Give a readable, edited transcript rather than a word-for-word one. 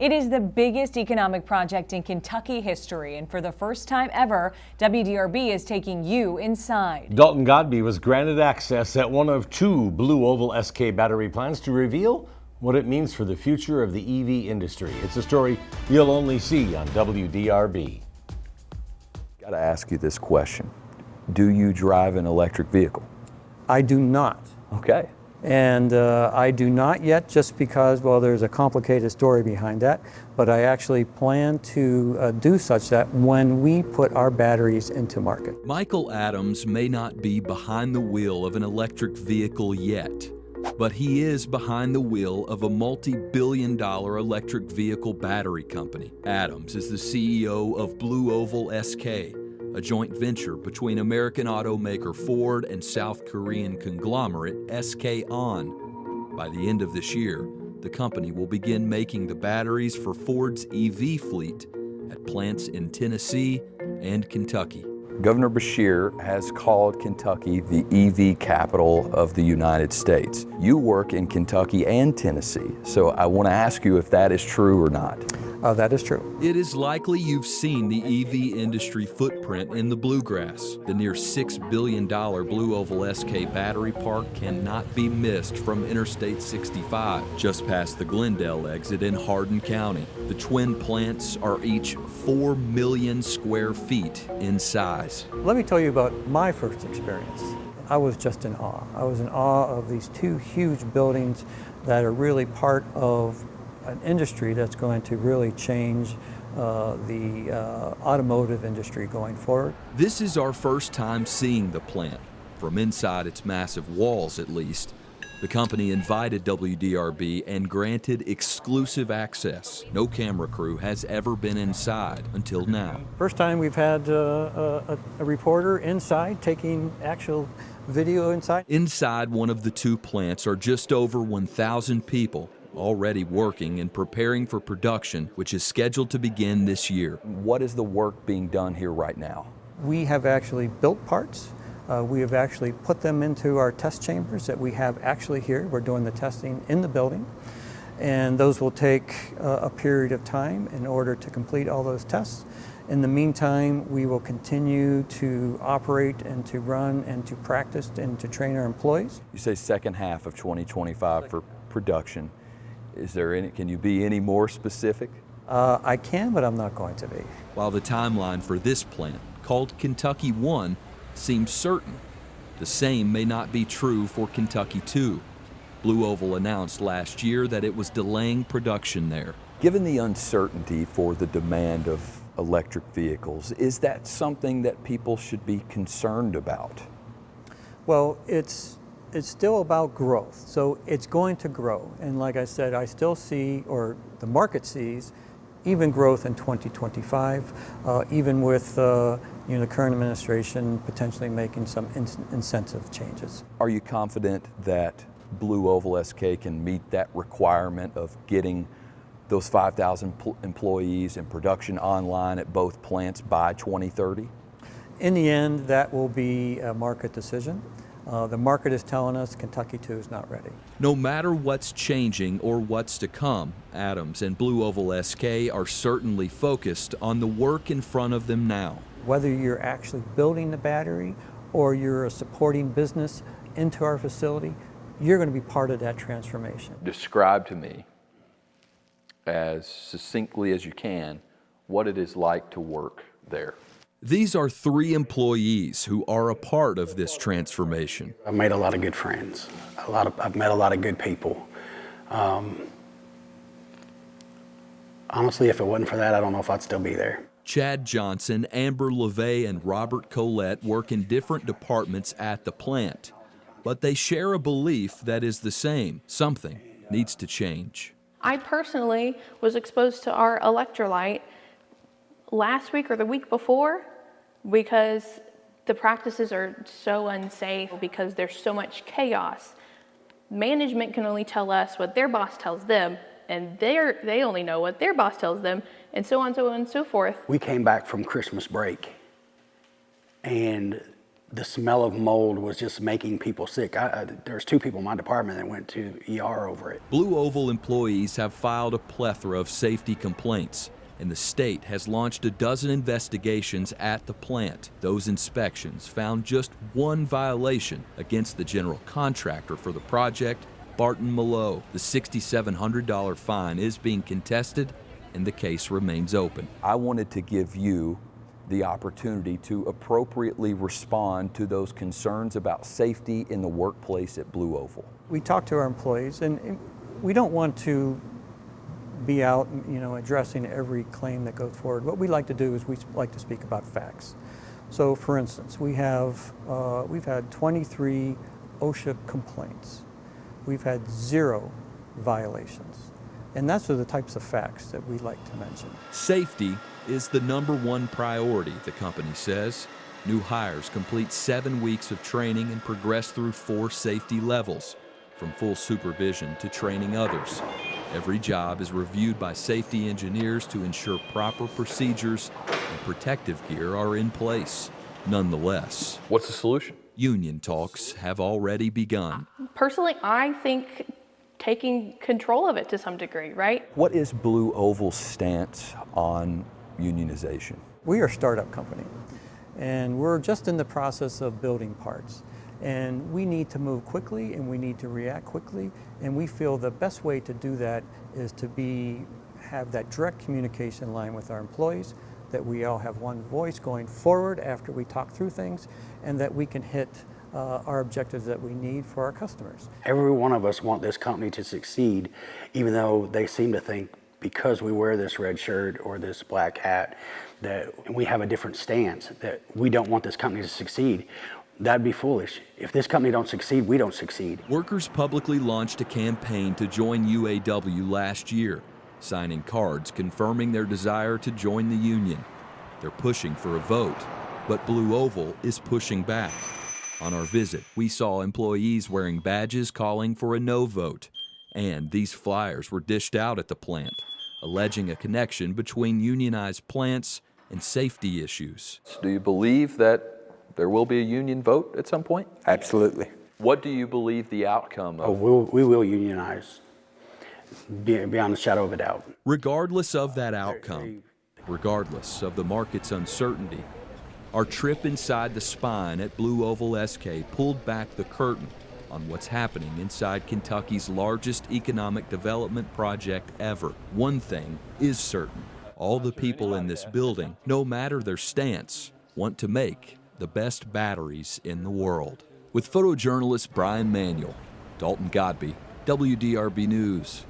It is the biggest economic project in Kentucky history, and for the first time ever, WDRB is taking you inside. Dalton Godby was granted access at one of two BlueOval SK battery plants to reveal what it means for the future of the EV industry. It's a story you'll only see on WDRB. Got to ask you this question. Do you drive an electric vehicle? I do not. Okay. And I do not yet, just because, well, there's a complicated story behind that, but I actually plan to do such that when we put our batteries into market. Michael Adams may not be behind the wheel of an electric vehicle yet, but he is behind the wheel of a multi-billion-dollar electric vehicle battery company. Adams is the CEO of BlueOval SK, a joint venture between American automaker Ford and South Korean conglomerate SK On. By the end of this year, the company will begin making the batteries for Ford's EV fleet at plants in Tennessee and Kentucky. Governor Beshear has called Kentucky the EV capital of the United States. You work in Kentucky and Tennessee, so I want to ask you if that is true or not. That is true. It is likely you've seen the EV industry footprint in the bluegrass. The near $6 billion BlueOval SK battery park cannot be missed from Interstate 65, just past the Glendale exit in Hardin County. The twin plants are each 4 million square feet in size. Let me tell you about my first experience. I was just in awe. I was in awe of these two huge buildings that are really part of an industry that's going to really change the automotive industry going forward. This is our first time seeing the plant, from inside its massive walls at least. The company invited WDRB and granted exclusive access. No camera crew has ever been inside until now. First time we've had a reporter inside taking actual video inside. Inside one of the two plants are just over 1,000 people, already working and preparing for production, which is scheduled to begin this year. What is the work being done here right now? We have actually built parts. We have actually put them into our test chambers that we have actually here. We're doing the testing in the building, and those will take a period of time in order to complete all those tests. In the meantime, we will continue to operate and to run and to practice and to train our employees. You say second half of 2025 for production. Is there any, can you be any more specific? I can, but I'm not going to be. While the timeline for this plant, called Kentucky 1, seems certain, the same may not be true for Kentucky 2. BlueOval announced last year that it was delaying production there. Given the uncertainty for the demand of electric vehicles, is that something that people should be concerned about? Well, it's still about growth, so it's going to grow. And like I said, I still see, or the market sees, even growth in 2025, even with the current administration potentially making some incentive changes. Are you confident that BlueOval SK can meet that requirement of getting those 5,000 employees and production online at both plants by 2030? In the end, that will be a market decision. The market is telling us Kentucky 2 is not ready. No matter what's changing or what's to come, Adams and BlueOval SK are certainly focused on the work in front of them now. Whether you're actually building the battery or you're a supporting business into our facility, you're going to be part of that transformation. Describe to me, as succinctly as you can, what it is like to work there. These are 3 employees who are a part of this transformation. I've made a lot of good friends. I've met a lot of good people. Honestly, if it wasn't for that, I don't know if I'd still be there. Chad Johnson, Amber LeVay, and Robert Collette work in different departments at the plant, but they share a belief that is the same. Something needs to change. I personally was exposed to our electrolyte last week or the week before because the practices are so unsafe, because there's so much chaos. Management can only tell us what their boss tells them, and they only know what their boss tells them, and so on and so forth. We came back from Christmas break, and the smell of mold was just making people sick. There's 2 people in my department that went to ER over it. BlueOval employees have filed a plethora of safety complaints, and the state has launched a dozen investigations at the plant. Those inspections found just 1 violation against the general contractor for the project, Barton Mallow. The $6,700 fine is being contested, and the case remains open. I wanted to give you the opportunity to appropriately respond to those concerns about safety in the workplace at BlueOval. We talk to our employees, and we don't want to be out, addressing every claim that goes forward. What we like to do is we like to speak about facts. So, for instance, we've had 23 OSHA complaints. We've had 0 violations. And those are the types of facts that we like to mention. Safety is the #1 priority, the company says. New hires complete 7 weeks of training and progress through 4 safety levels, from full supervision to training others. Every job is reviewed by safety engineers to ensure proper procedures and protective gear are in place. Nonetheless, What's the solution? union talks have already begun. Personally, I think taking control of it to some degree, right? What is BlueOval's stance on unionization? We are a startup company, and we're just in the process of building parts. And we need to move quickly, and we need to react quickly, and we feel the best way to do that is to have that direct communication line with our employees, that we all have one voice going forward after we talk through things, and that we can hit our objectives that we need for our customers. Every one of us want this company to succeed, even though they seem to think because we wear this red shirt or this black hat that we have a different stance, that we don't want this company to succeed. That'd be foolish. If this company don't succeed, we don't succeed. Workers publicly launched a campaign to join UAW last year, signing cards confirming their desire to join the union. They're pushing for a vote, but BlueOval is pushing back. On our visit, we saw employees wearing badges calling for a no vote, and these flyers were dished out at the plant, alleging a connection between unionized plants and safety issues. Do you believe that there will be a union vote at some point? Absolutely. What do you believe the outcome of? We will unionize, beyond a shadow of a doubt. Regardless of that outcome, regardless of the market's uncertainty, our trip inside the spine at BlueOval SK pulled back the curtain on what's happening inside Kentucky's largest economic development project ever. One thing is certain: all the people in this building, no matter their stance, want to make the best batteries in the world. With photojournalist Brian Manuel, Dalton Godby, WDRB News.